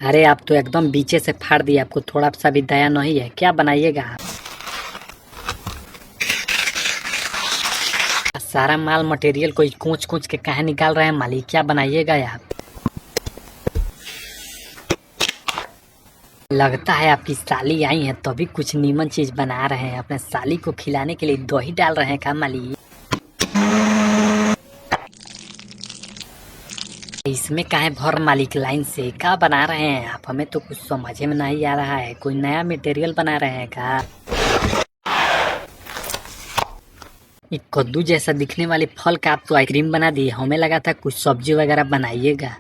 अरे आप तो एकदम बीचे से फाड़ दिए, आपको थोड़ा सा भी दया नहीं है। क्या बनाइएगा आप? सारा माल मटेरियल को कूच कूच के काहे निकाल रहे हैं मालिक? क्या बनाइएगा आप? लगता है आपकी साली आई है तभी कुछ नीमन चीज बना रहे हैं। अपने साली को खिलाने के लिए दही डाल रहे हैं क्या मालिक? इसमें काहे भर मालिक लाइन से क्या बना रहे हैं आप? हमें तो कुछ समझ में नहीं आ रहा है। कोई नया मटेरियल बना रहे हैं क्या? एक कद्दू जैसा दिखने वाले फल का आप तो आइसक्रीम बना दिए। हमें लगा था कुछ सब्जी वगैरह बनाइएगा।